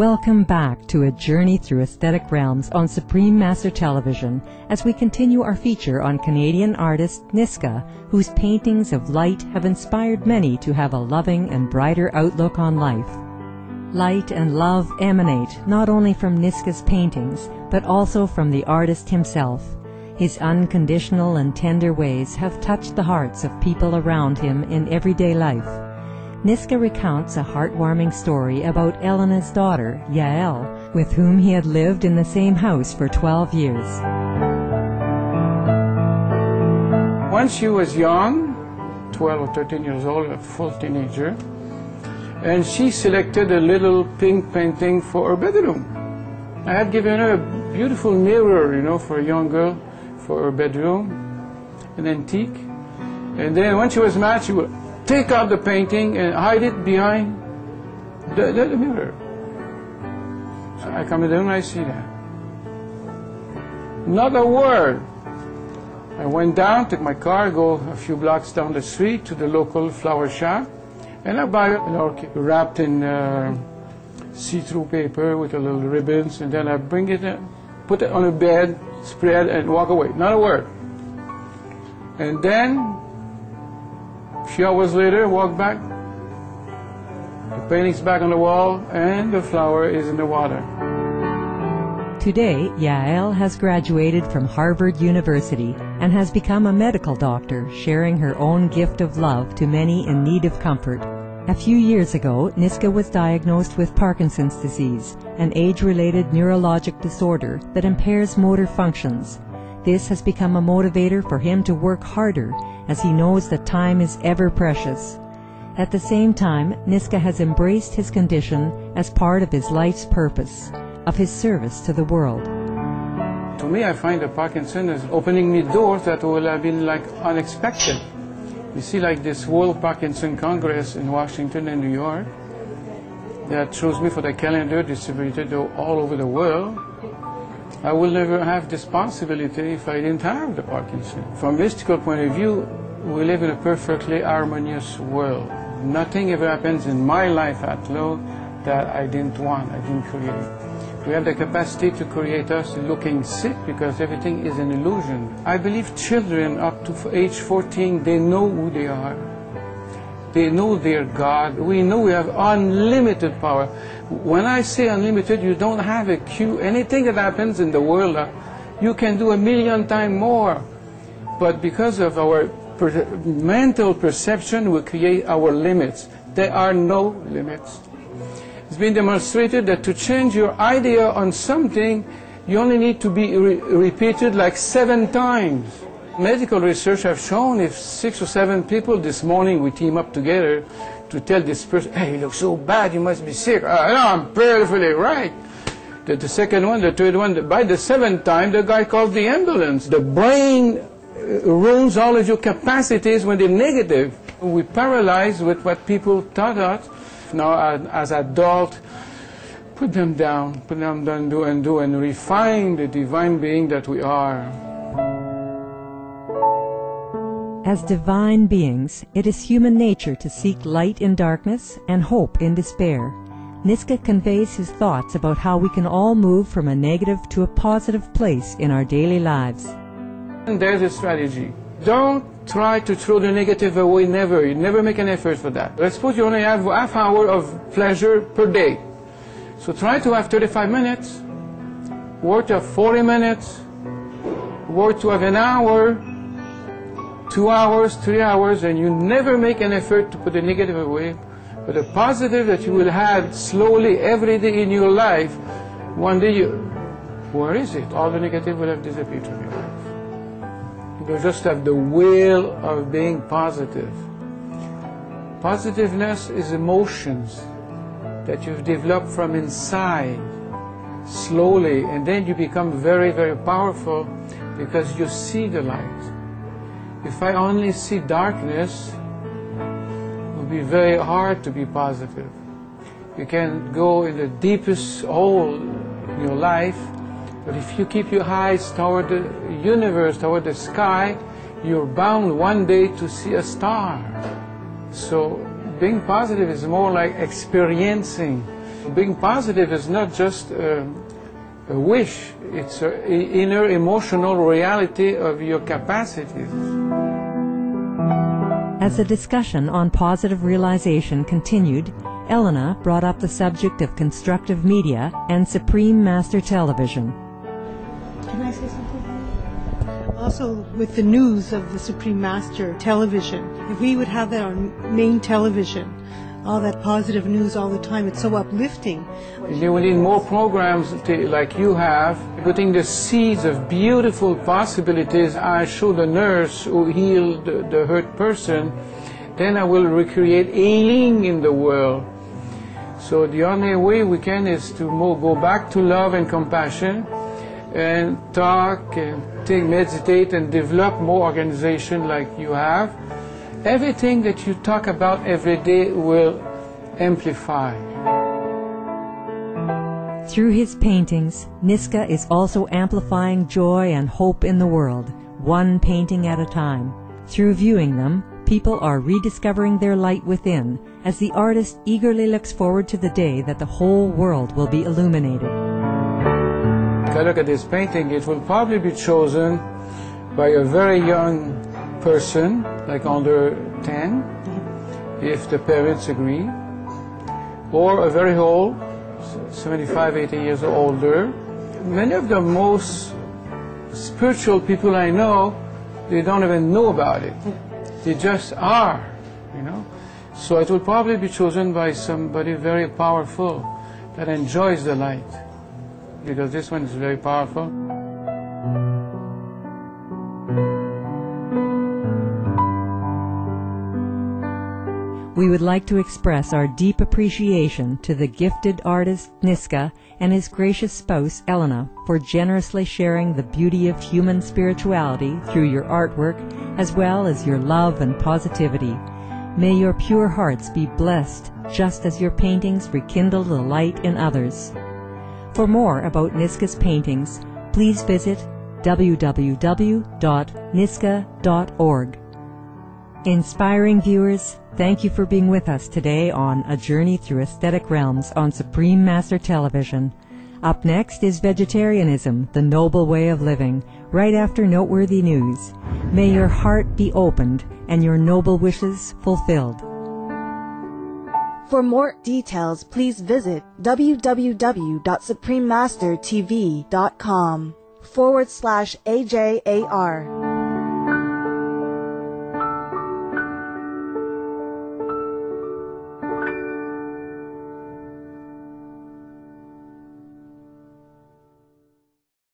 Welcome back to a journey through aesthetic realms on Supreme Master Television as we continue our feature on Canadian artist Niska, whose paintings of light have inspired many to have a loving and brighter outlook on life. Light and love emanate not only from Niska's paintings, but also from the artist himself. His unconditional and tender ways have touched the hearts of people around him in everyday life. Niska recounts a heartwarming story about Elena's daughter, Yael, with whom he had lived in the same house for 12 years. When she was young, 12 or 13 years old, a full teenager, and she selected a little pink painting for her bedroom. I had given her a beautiful mirror, for a young girl, for her bedroom, an antique. And then when she was mad, she would take out the painting and hide it behind the mirror. So I come in the room and I see that. Not a word. I went down, took my car, go a few blocks down the street to the local flower shop, and I buy an orchid wrapped in see-through paper with a little ribbons, and then I bring it in, put it on a bed, spread, and walk away. Not a word. And then a few hours later, walk back, the painting's back on the wall, and the flower is in the water. Today, Yael has graduated from Harvard University and has become a medical doctor, sharing her own gift of love to many in need of comfort. A few years ago, Niska was diagnosed with Parkinson's disease, an age-related neurologic disorder that impairs motor functions. This has become a motivator for him to work harder, as he knows that time is ever precious. At the same time, Niska has embraced his condition as part of his life's purpose, of his service to the world. To me, I find that Parkinson is opening me doors that will have been unexpected. You see, this World Parkinson Congress in Washington and New York, that chose me for the calendar distributed all over the world. I will never have this possibility if I didn't have the Parkinson. From a mystical point of view, we live in a perfectly harmonious world. Nothing ever happens in my life at low that I didn't want, I didn't create. We have the capacity to create us looking sick because everything is an illusion. I believe children up to age 14, they know who they are. They know their God. We know we have unlimited power. When I say unlimited, you don't have a cue. Anything that happens in the world, you can do 1,000,000 times more. But because of our mental perception, we create our limits. There are no limits. It's been demonstrated that to change your idea on something, you only need to be repeated 7 times. Medical research have shown if 6 or 7 people this morning we team up together to tell this person, hey, you look so bad, you must be sick. No, I'm perfectly right. The second one, the third one, by the 7th time, the guy called the ambulance. The brain ruins all of your capacities when they're negative. We paralyze with what people taught us. Now, as adults, put them down, and refine the divine being that we are. As divine beings, it is human nature to seek light in darkness and hope in despair. Niska conveys his thoughts about how we can all move from a negative to a positive place in our daily lives. And there's a strategy. Don't try to throw the negative away, never. You never make an effort for that. Let's suppose you only have half hour of pleasure per day. So try to have 35 minutes, work to have 40 minutes, work to have an hour, 2 hours, 3 hours, and you never make an effort to put the negative away. But the positive that you will have slowly every day in your life, one day where is it? All the negative will have disappeared from your life. You just have the will of being positive. Positiveness is emotions that you've developed from inside, slowly, and then you become very, very powerful because you see the light. If I only see darkness, it will be very hard to be positive. You can go in the deepest hole in your life, but if you keep your eyes toward the universe, toward the sky, you're bound one day to see a star. So being positive is more like experiencing Being positive is not just a wish, it's an inner emotional reality of your capacities. As the discussion on positive realization continued, Elena brought up the subject of constructive media and Supreme Master Television. Can I say something? Also, with the news of the Supreme Master Television, if we would have that on main television, all that positive news all the time, it's so uplifting. You will need more programs like you have, putting the seeds of beautiful possibilities. I show the nurse who healed the hurt person, then I will recreate healing in the world. So the only way we can is to go back to love and compassion, and talk and meditate and develop more organization like you have. Everything that you talk about every day will amplify. Through his paintings, Niska is also amplifying joy and hope in the world, one painting at a time. Through viewing them, people are rediscovering their light within, as the artist eagerly looks forward to the day that the whole world will be illuminated. If I look at this painting, it will probably be chosen by a very young person, like under 10, if the parents agree, or a very old, 75, 80 years or older. Many of the most spiritual people I know, they don't even know about it. They just are, you know. So it will probably be chosen by somebody very powerful that enjoys the light, because this one is very powerful. We would like to express our deep appreciation to the gifted artist Niska and his gracious spouse Elena for generously sharing the beauty of human spirituality through your artwork as well as your love and positivity. May your pure hearts be blessed just as your paintings rekindle the light in others. For more about Niska's paintings, please visit www.niska.org. Inspiring viewers, thank you for being with us today on A Journey Through Aesthetic Realms on Supreme Master Television. Up next is Vegetarianism, the Noble Way of Living, right after noteworthy news. May your heart be opened and your noble wishes fulfilled. For more details, please visit www.suprememastertv.com/AJAR.